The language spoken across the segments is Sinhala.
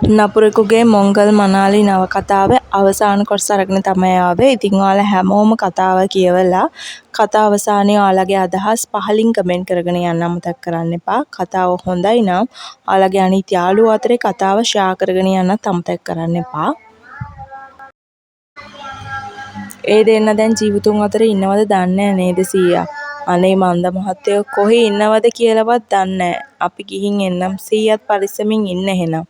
නපුරෙකුගේ මොංගල් මනාලි නවකතාවේ අවසාන කොටස අරගෙන තමයි ආවේ. ඉතින් ඔයාලා හැමෝම කතාව කියවලා කතාව අවසානයේ ඔයාලගේ අදහස් පහලින් කමෙන්ට් කරගෙන යන්න අමතක කරන්න එපා. කතාව හොඳයි නම් ඔයාලගේ අනිත් යාළුවෝ අතරේ කතාව ෂෙයා කරගෙන යන්නත් අමතක කරන්න එපා. ඒ දෙන්න දැන් ජීවිතුන් අතරේ ඉන්නවද දන්නේ නේද සීයා? අනේ මන්ද මහත්තයෝ කොහේ ඉන්නවද කියලාවත් දන්නේ නැහැ. අපි ගිහින් එන්නම්. සීයාත් පරිස්සමින් ඉන්න එහෙනම්.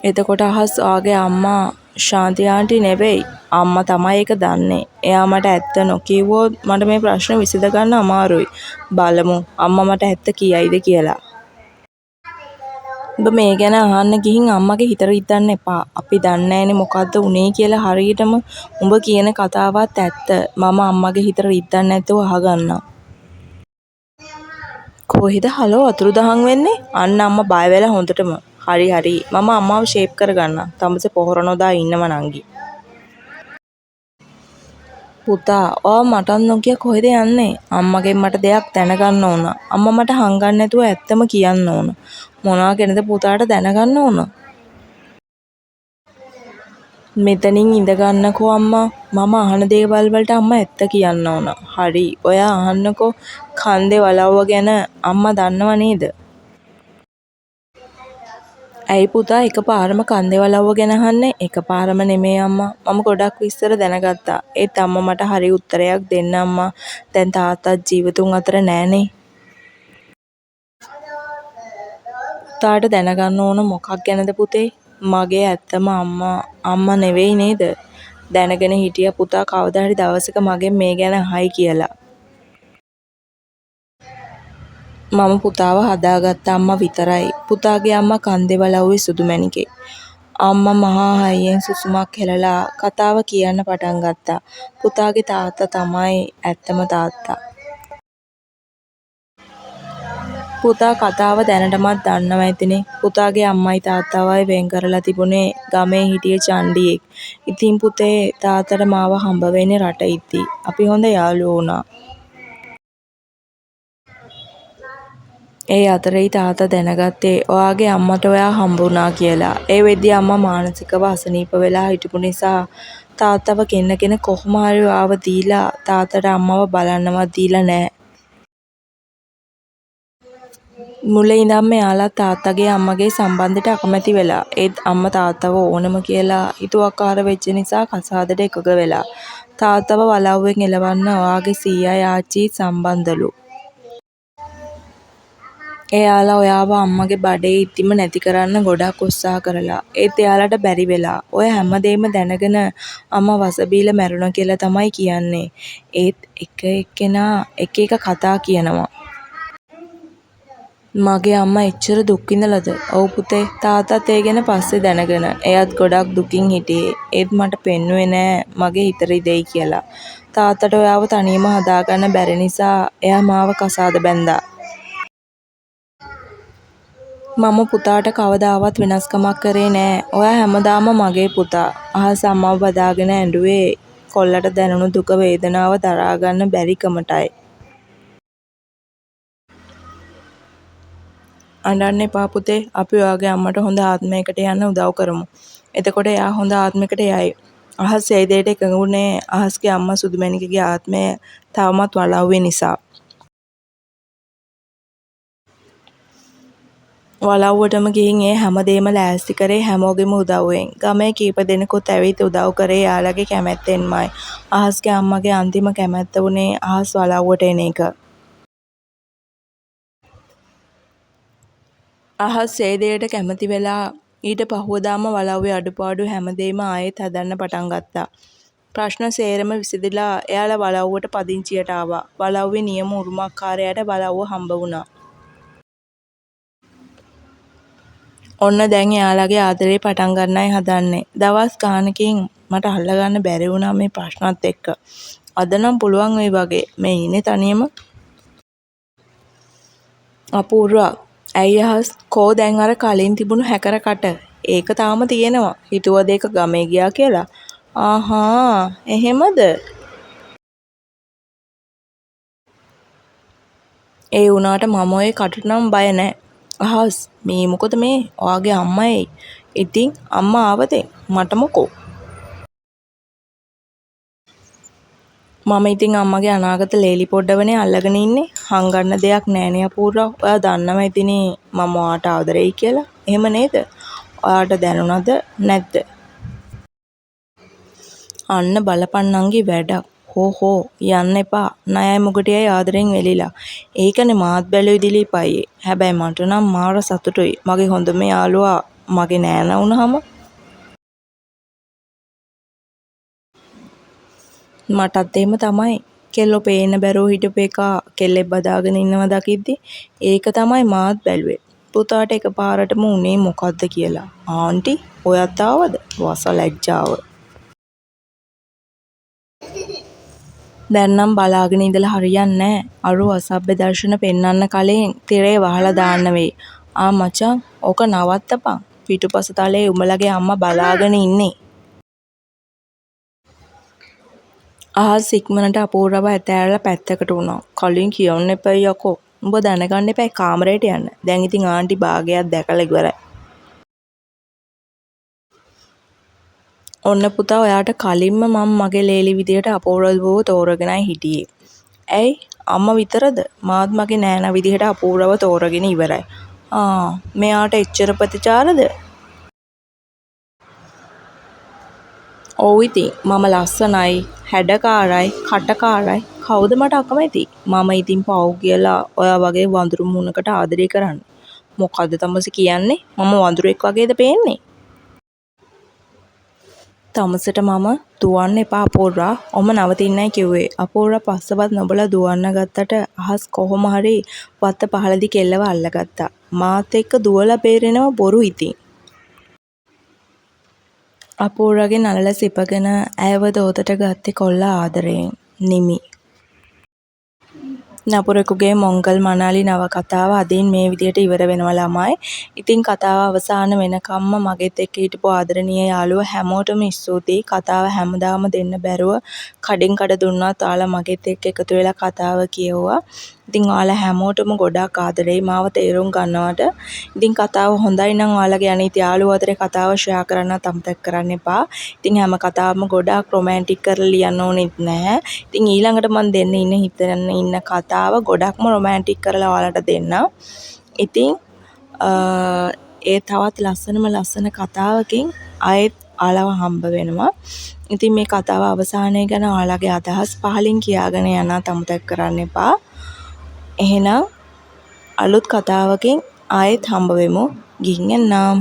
එතකොට අහස් ඔයාගේ අම්මා ශාන්ති ආන්ටි නෙවෙයි. අම්මා තමයි ඒක දන්නේ. එයා මට ඇත්ත නොකිව්වොත් මට මේ ප්‍රශ්න විසඳ ගන්න අමාරුයි. බලමු අම්මා මට ඇත්ත කියයිද කියලා. ඔබ මේ ගැන අහන්න ගිහින් අම්මගේ හිත රිද්දන්න එපා. අපි දන්නේ නැනේ මොකද්ද උනේ කියලා හරියටම. උඹ කියන කතාවත් ඇත්ත. මම අම්මගේ හිත රිද්දන්න නැතුව අහගන්නම්. කොහෙද හලෝ අතුරුදහන් වෙන්නේ? අන්න අම්මා බය වෙලා හොඳටම. හරි මම අම්මාව ෂේප් කරගන්නම්. තමුසේ පොහොර නොදා ඉන්නව නංගි. පුතා ඔයා මටත් නොකිය කොහෙද යන්නේ? අම්මගෙන් මට දෙයක් දැනගන්න ඕන. අම්මා මට හංගන්න නැතුව ඇත්තම කියන්න ඕන. මොනවා ගැනද පුතාට දැනගන්න ඕන? මෙතනින් ඉඳගන්නකෝ අම්මා. මම අහන දේවල් වලට අම්මා ඇත්ත කියන්න ඕන. හරි ඔයා අහන්නකෝ කන්දේ වලව්ව ගැන අම්මා දන්නව නේද? ඇයි පුතා එකපාරම කන්දේ වලව්ව ගැන අහන්නේ? එකපාරම නෙමෙයි අම්මා. මම ගොඩක් විස්තර දැනගත්තා. ඒත් අම්මා මට හරි උත්තරයක් දෙන්න අම්මා. දැන් තාත්තාත් ජීවිතුන් අතර නෑනේ. පුතාට දැනගන්න ඕන මොකක් ගැනද පුතේ? මගේ ඇත්තම අම්මා නෙවෙයි නේද? දැනගෙන හිටියා පුතා කවදා හරි දවසක මගෙන් මේ ගැන අහයි කියලා. මම පුතාව හදාගත්ත අම්මා විතරයි. පුතාගේ අම්මා කන්දේ වලව්වේ සුදු මැණිකේ. අම්මා මහා හයියෙන් සුසුමක් හෙලලා කතාව කියන්න පටන් ගත්තා. පුතාගේ තාත්තා තමයි ඇත්තම තාත්තා. පුතා කතාව දැනටමත් දන්නව ඇතිනේ. පුතාගේ අම්මයි තාත්තවයි වෙන් කරලා තිබුණේ ගමේ හිටිය චණ්ඩියෙක්. ඉතින් පුතේ තාත්තට මාව හම්බ වෙන්නේ රට ඉද්දි. අපි හොඳ යාළුවෝ වුණා. ඒ අතරේ තාත්තා දැනගත්තේ ඔයාගේ අම්මට ඔයා හම්බ වුණා කියලා. ඒ වෙද්දි අම්මා මානසිකව අසනීප වෙලා හිටපු නිසා තාත්තව ගෙන්නගෙන කොහොම හරි ඔයාව දීලා තාත්තට අම්මව බලන්නවත් දීලා නෑ. මුලින් ඉඳන්ම එයාලා තාත්තගේ අම්මගේ සම්බන්ධෙට අකමැති වෙලා. ඒත් අම්මා තාත්තව ඕනම කියලා හිතුවක්කාර වෙච්ච නිසා කසාදෙට එකඟ වෙලා. තාත්තව වලව්වෙන් එලවන්න ඔයාගේ සීයායි ආච්චියි සම්බන්ධලු. එයාලා ඔයාව අම්මගේ බඩේ ඉද්දිම නැති කරන්න ගොඩක් උත්සාහ කරලා. ඒත් එයාලට බැරි වෙලා. ඔය හැමදේම දැනගෙන අම්මා වස බීලා මැරුණා කියලා තමයි කියන්නේ. ඒත් එක එක්කෙනා එක එක කතා කියනවා. මගේ අම්මා එච්චර දුක් විඳලාද? ඔව් පුතේ. තාත්තත් ඒ ගැන පස්සේ දැනගෙන. එයාත් ගොඩක් දුකින් හිටියේ. ඒත් මට පෙන්නුවේ නෑ මගේ හිත රිදෙයි කියලා. තාත්තට ඔයාව තනියම හදාගන්න බැරි නිසා එයා මාව කසාද බැන්දා. මම පුතාට කවදාවත් වෙනස්කමක් කරේ නෑ. ඔයා හැමදාම මගේ පුතා. අහස අම්මව බදාගෙන ඇඬුවේ කොල්ලට දැනුණු දුක වේදනාව දරා ගන්න බැරි කමටයි. අඬන්න එපා පුතේ. අපි ඔයාගේ අම්මට හොඳ ආත්මයකට යන්න උදව් කරමු. එතකොට එයා හොඳ ආත්මයකට යයි. අහස් ඒ දෙයට එකඟ වුණේ අහස්ගේ අම්මා සුදුමැණිකගේ ආත්මය තවමත් වලව්වේ නිසා. වලව්වටම ගිහින් ඒ හැමදේම ලෑස්ති කරේ හැමෝගෙම උදව්වෙන්. ගමේ කීප දෙනෙකුත් ඇවිත් උදව් කරේ එයාලගේ කැමැත්තෙන්මයි. අහස්ගේ අම්මගේ අන්තිම කැමැත්ත වුණේ අහස් වලව්වට එන එක. අහස් ඒ දෙයට කැමති වෙලා ඊට පහුවදාම වලව්වේ අඩුපාඩු හැමදේම ආයෙත් හදන්න පටන් ගත්තා. ප්‍රශ්න සේරම විසඳලා එයාලා වලව්වට පදිංචියට ආවා. වලව්වේ නියම උරුමකාරයාට වලව්ව හම්බ වුණා. ඔන්න දැන් එයාලගේ ආදරේ පටන් ගන්නයි හදන්නේ. දවස් ගානකින් මට අල්ලගන්න බැරි වුණා මේ ප්‍රශ්නත් එක්ක. අද නම් පුළුවන් වෙයි වගේ. මේ ඉන්නේ තනියම. අපූර්වා ඇයි අහස් කෝ දැන් අර කලින් තිබුණු හැකර කට? ඒක තාම තියෙනවා. හිතුවද ඒක ගමේ ගියා කියලා? ආහා එහෙමද? ඒ වුණාට මම ඔය කටට නම් බය නෑ. අහස් මේ මොකද මේ? ඔයාගේ අම්මයි. ඉතින් අම්මා ආවද? මට මොකෝ? මම ඉතින් අම්මගේ අනාගත ලේලි පොඩ්ඩවනේ අල්ලගෙන ඉන්නේ. හංගන්න දෙයක් නෑනේ අපූර්වා. ඔයා දන්නවා ඉතිනේ මම ඔයාට ආදරෙයි කියලා. එහෙම නේද? ඔයාට දැනුණාද නැද්ද? අන්න බලපන් නංගි වැඩක්. හෝ යන්න එපා. නයයි මුගටියයි ආදරෙන් වෙලිලා. ඒකනේ මාත් බැලුවේ දිලීප් අයියේ. හැබැයි මට නම් මාර සතුටුයි. මගේ හොඳම යාළුවා මගේ නෑනා වුණාම මටත් එහෙම තමයි. කෙල්ලෝ පේන්න බැරුව හිටපු එකා කෙල්ලෙක් බදාගෙන ඉන්නව දකිද්දි ඒක තමයි මාත් බැලුවේ. පුතාට එකපාරටම උනේ මොකද්ද කියලා. ආන්ටි ඔයත් ආවද? වස ලැජ්ජාව. දැන් නම් බලාගෙන ඉඳලා හරියන්නේ නෑ. අරු අසභ්‍ය දර්ශන පෙන්වන්න කලින් තිරේ වහලා දාන්න වෙයි. මචං ඕක නවත්තපන්. පිටුපස තලේ උඹලගේ අම්මා බලාගෙන ඉන්නේ. අහස් ඉක්මනට අපූර්වව ඇතෑරලා පැත්තකට වුණා. කලින් කියන්න එපයි යකෝ. උඹ දැනගන්න එපයි කාමරේට යන්න. දැන් ඉතින් ආන්ටි භාගයක් දැකලා ඉවරයි. ඔන්න පුතා ඔයාට කලින්ම මම මගේ ලේලි විදියට අපූර්වව තෝරගෙනයි හිටියේ. ඇයි අම්මා විතරද? මාත් මගේ නෑනා විදියට අපූර්වව තෝරගෙන ඉවරයි. මෙයාට එච්චර ප්‍රතිචාරද? ඔව් ඉතින් මම ලස්සනයි, හැඩකාරයි, කටකාරයි. කවුද මට අකමැති? මම ඉතින් පව් කියලා ඔයා වගේ වඳුරු මුණකට ආදරය කරන්නේ. මොකද්ද තමස කියන්නේ? මම වඳුරෙක් වගේද පේන්නේ? තමසට මම දුවන්න එපා අපූර්වා. ඔම නවතින්නයි කිව්වේ. අපූර්වා පස්සවත් නොබලා දුවන්න ගත්තට අහස් කොහොම හරි වත්ත පහළදි කෙල්ලව අල්ලගත්තා. මාත් එක්ක දුවලා බේරෙනව බොරු ඉතින්. අපූර්වාගේ නළල සිපගෙන ඇයව දෝතට ගත්තේ කොල්ලා ආදරයෙන්. නිමි. නපුරෙකුගේ මොංගල් මනාලි නවකතාව අදින් මේ විදියට ඉවර වෙනවා ළමයි. ඉතින් කතාව අවසාන වෙනකම්ම මගෙත් එක්ක හිටපු ආදරණීය යාළුවෝ හැමෝටම ස්තුතියි. කතාව හැමදාම දෙන්න බැරුව කඩින් කඩ දුන්නාත් ඔයාලා මගෙත් එක්ක එකතු වෙලා කතාව කියෙව්වා. ඉතින් ඔයාලා හැමෝටම ගොඩාක් ආදරෙයි මාව තේරුම් ගන්නවට. ඉතින් කතාව හොඳයි නම් ඔයාලගේ අනිත් යාළුවෝ අතරේ කතාව ෂෙයා කරන්නත් අමතක කරන්න එපා. ඉතින් හැම කතාවම ගොඩාක් රොමැන්ටික් කරලා ලියන්න ඕනෙත් නැහැ. ඉතින් ඊළඟට මම දෙන්න ඉන්න කතාව ගොඩක්ම රොමැන්ටික් කරලා ඔයාලට දෙන්න. ඉතින් ඒ තවත් ලස්සන කතාවකින් ආයෙත් ආලව හම්බ වෙනවා. ඉතින් මේ කතාව අවසානය ගැන ඔයාලගේ අදහස් පහලින් කියාගෙන යන්නත් අමතක කරන්න එපා. එහෙනම් අලුත් කතාවකින් ආයෙත් හම්බ වෙමු. ගිහින් එන්නම්.